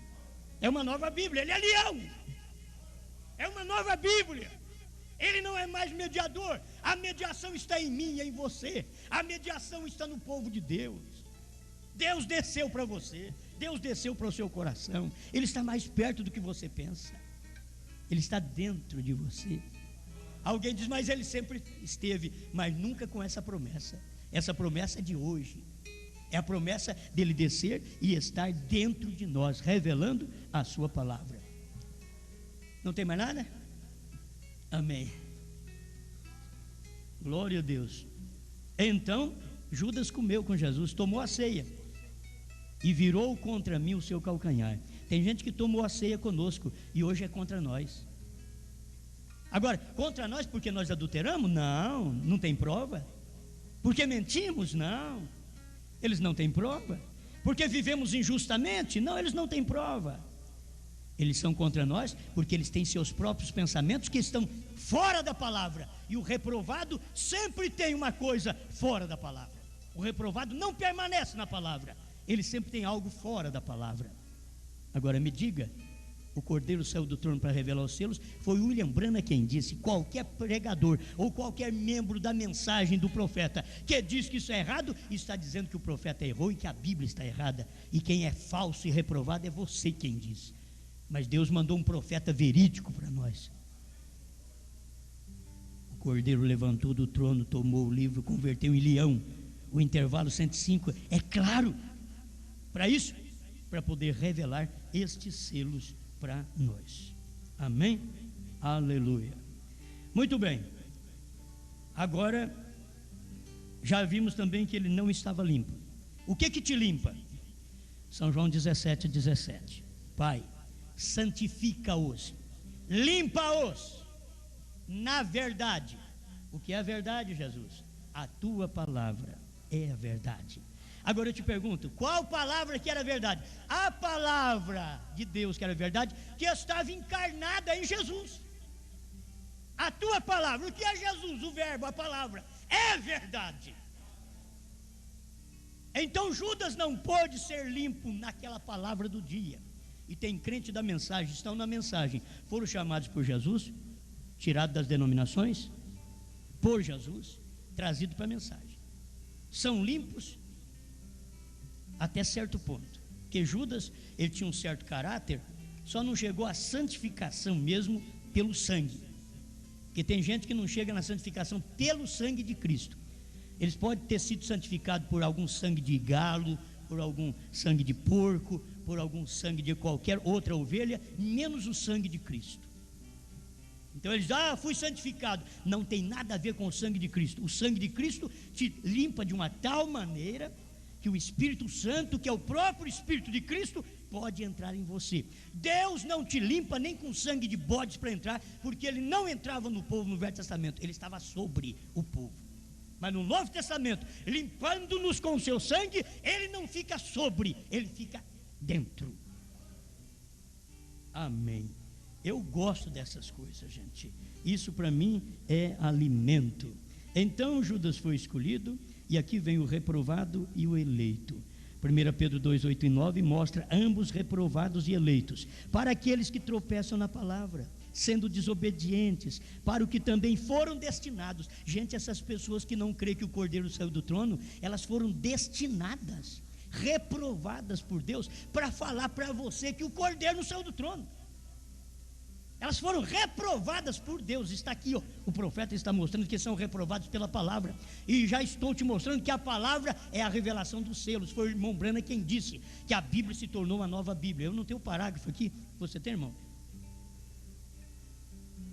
É uma nova Bíblia, ele é leão. É uma nova Bíblia. Ele não é mais mediador. A mediação está em mim e em você. A mediação está no povo de Deus. Deus desceu para você, Deus desceu para o seu coração. Ele está mais perto do que você pensa. Ele está dentro de você. Alguém diz, mas ele sempre esteve, mas nunca com essa promessa. Essa promessa é de hoje. É a promessa dele descer e estar dentro de nós, revelando a sua palavra. Não tem mais nada? Amém. Glória a Deus. Então Judas comeu com Jesus, tomou a ceia e virou contra mim o seu calcanhar. Tem gente que tomou a ceia conosco e hoje é contra nós. Agora, contra nós porque nós adulteramos? Não, não tem prova. Porque mentimos? Não, eles não têm prova. Porque vivemos injustamente? Não, eles não têm prova. Eles são contra nós porque eles têm seus próprios pensamentos que estão fora da palavra. E o reprovado sempre tem uma coisa fora da palavra. O reprovado não permanece na palavra, ele sempre tem algo fora da palavra. Agora me diga, o Cordeiro saiu do trono para revelar os selos. Foi William Branham quem disse. Qualquer pregador ou qualquer membro da mensagem do profeta que diz que isso é errado, está dizendo que o profeta errou e que a Bíblia está errada. E quem é falso e reprovado é você quem diz. Mas Deus mandou um profeta verídico para nós. O Cordeiro levantou do trono, tomou o livro, converteu em leão. O intervalo 105 é claro para isso, para poder revelar estes selos para nós. Amém? Aleluia. Muito bem. Agora já vimos também que ele não estava limpo. O que te limpa? São João 17:17. Pai, santifica-os, limpa-os na verdade. O que é a verdade, Jesus? A tua palavra é a verdade. Agora eu te pergunto, qual palavra que era verdade? A palavra de Deus que era verdade, que estava encarnada em Jesus. A tua palavra, o que é Jesus? O verbo, a palavra, é verdade. Então Judas não pôde ser limpo naquela palavra do dia. E tem crente da mensagem, estão na mensagem, foram chamados por Jesus, tirados das denominações, por Jesus, trazidos para a mensagem. São limpos até certo ponto, porque Judas, ele tinha um certo caráter, só não chegou à santificação mesmo pelo sangue, porque tem gente que não chega na santificação pelo sangue de Cristo. Eles podem ter sido santificados por algum sangue de galo, por algum sangue de porco, por algum sangue de qualquer outra ovelha, menos o sangue de Cristo. Então eles fui santificado. Não tem nada a ver com o sangue de Cristo. O sangue de Cristo te limpa de uma tal maneira que o Espírito Santo, que é o próprio Espírito de Cristo, pode entrar em você. Deus não te limpa nem com sangue de bodes para entrar, porque ele não entrava no povo no Velho Testamento, ele estava sobre o povo. Mas no Novo Testamento, limpando-nos com o seu sangue, ele não fica sobre, ele fica dentro. Amém. Eu gosto dessas coisas, gente. Isso para mim é alimento. Então Judas foi escolhido, e aqui vem o reprovado e o eleito. 1 Pedro 2, 8 e 9 mostra ambos reprovados e eleitos, para aqueles que tropeçam na palavra, sendo desobedientes, para o que também foram destinados. Gente, essas pessoas que não creem que o Cordeiro saiu do trono, elas foram destinadas, reprovadas por Deus, para falar para você que o Cordeiro não saiu do trono. Elas foram reprovadas por Deus. Está aqui, o profeta está mostrando que são reprovados pela palavra. E já estou te mostrando que a palavra é a revelação dos selos. Foi o irmão Brana quem disse que a Bíblia se tornou uma nova Bíblia. Eu não tenho o parágrafo aqui. Você tem, irmão?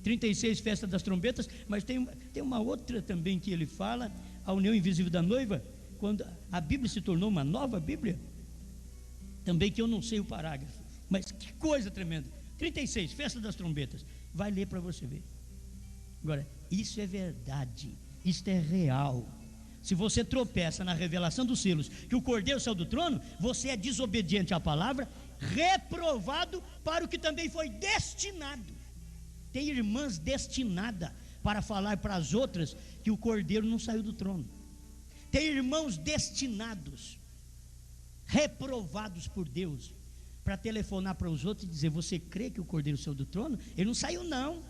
36, festa das trombetas. Mas tem uma outra também que ele fala, a união invisível da noiva, quando a Bíblia se tornou uma nova Bíblia. Também que eu não sei o parágrafo. Mas que coisa tremenda. 36, festa das trombetas. Vai ler para você ver. Agora, isso é verdade, isto é real. Se você tropeça na revelação dos selos, que o Cordeiro saiu do trono, você é desobediente à palavra, reprovado para o que também foi destinado. Tem irmãs destinadas para falar para as outras que o Cordeiro não saiu do trono. Tem irmãos destinados, reprovados por Deus, para telefonar para os outros e dizer: você crê que o Cordeiro saiu do trono? Ele não saiu, não.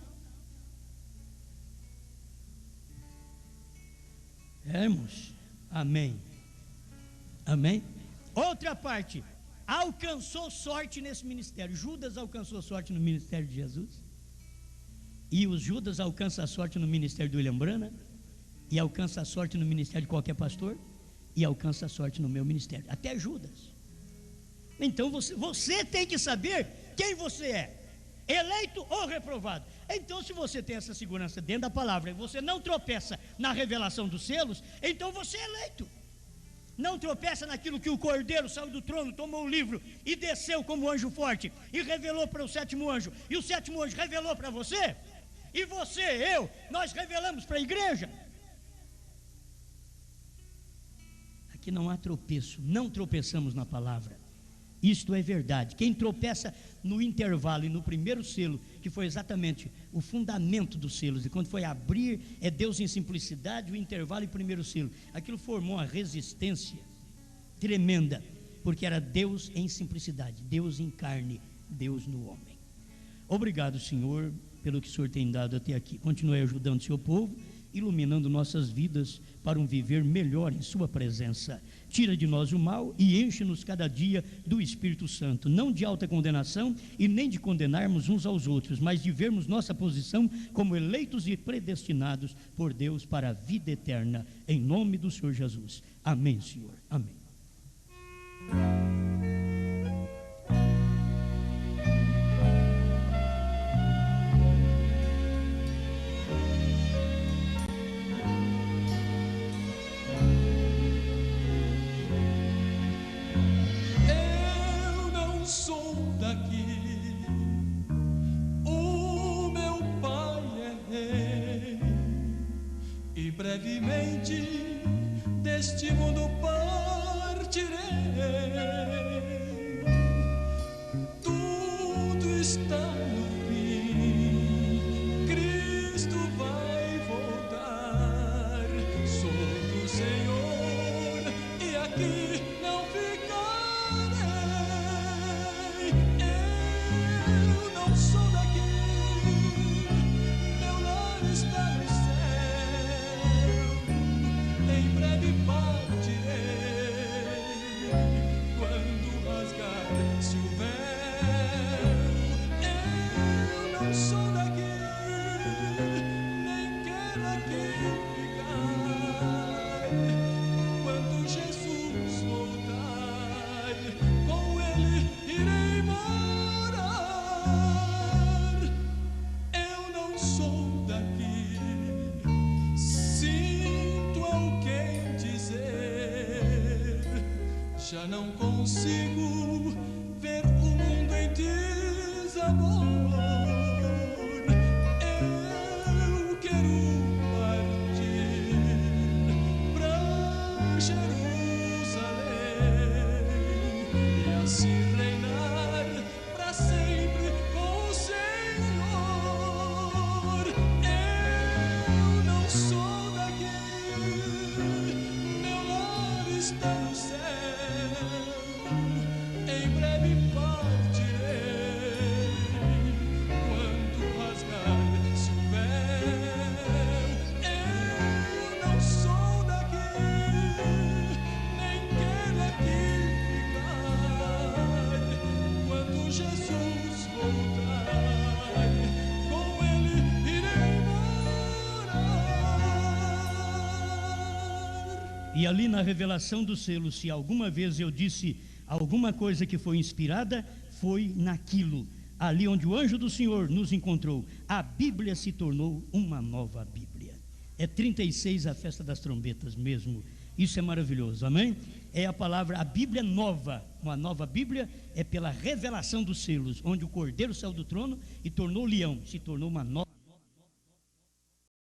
Irmãos, amém. Amém. Outra parte, alcançou sorte nesse ministério. Judas alcançou sorte no ministério de Jesus, e os Judas alcançam a sorte no ministério do William Brana, e alcança a sorte no ministério de qualquer pastor, e alcança a sorte no meu ministério, até Judas. Então você tem que saber quem você é, eleito ou reprovado. Então, se você tem essa segurança dentro da palavra, e você não tropeça na revelação dos selos, então você é eleito. Não tropeça naquilo que o Cordeiro saiu do trono, tomou o livro e desceu como anjo forte, e revelou para o sétimo anjo, e o sétimo anjo revelou para você, e você, nós revelamos para a igreja. Aqui não há tropeço, não tropeçamos na palavra. Isto é verdade. Quem tropeça no intervalo e no primeiro selo, que foi exatamente o fundamento dos selos, e quando foi abrir, é Deus em simplicidade, o intervalo e o primeiro selo, aquilo formou uma resistência tremenda, porque era Deus em simplicidade, Deus em carne, Deus no homem. Obrigado, Senhor, pelo que o Senhor tem dado até aqui. Continue ajudando o seu povo, iluminando nossas vidas para um viver melhor em sua presença. Tira de nós o mal e enche-nos cada dia do Espírito Santo, não de alta condenação e nem de condenarmos uns aos outros, mas de vermos nossa posição como eleitos e predestinados por Deus para a vida eterna, em nome do Senhor Jesus. Amém, Senhor. Amém. Brevemente deste mundo partirei. Tudo está no fim, Cristo vai voltar. Sou do Senhor e aqui não ficarei. Eu não sou daqui, meu lar está no céu. Em breve partirei, quando rasgar-se o véu, Já não consigo ver o mundo em desamor. Eu quero partir pra Jerusalém e assim reinar pra sempre com o Senhor. Eu não sou daqui, meu lar está no céu. Em breve partirei quando rasgar-se o véu. Eu não sou daqui, nem quero aqui ficar. Quando Jesus voltar, com ele irei morar. E ali na revelação do selo, se alguma vez eu disse alguma coisa que foi inspirada, foi naquilo. Ali onde o anjo do Senhor nos encontrou, a Bíblia se tornou uma nova Bíblia. É 36 a festa das trombetas mesmo. Isso é maravilhoso, amém? É a palavra, a Bíblia nova, uma nova Bíblia, é pela revelação dos selos, onde o Cordeiro saiu do trono e tornou leão, se tornou uma nova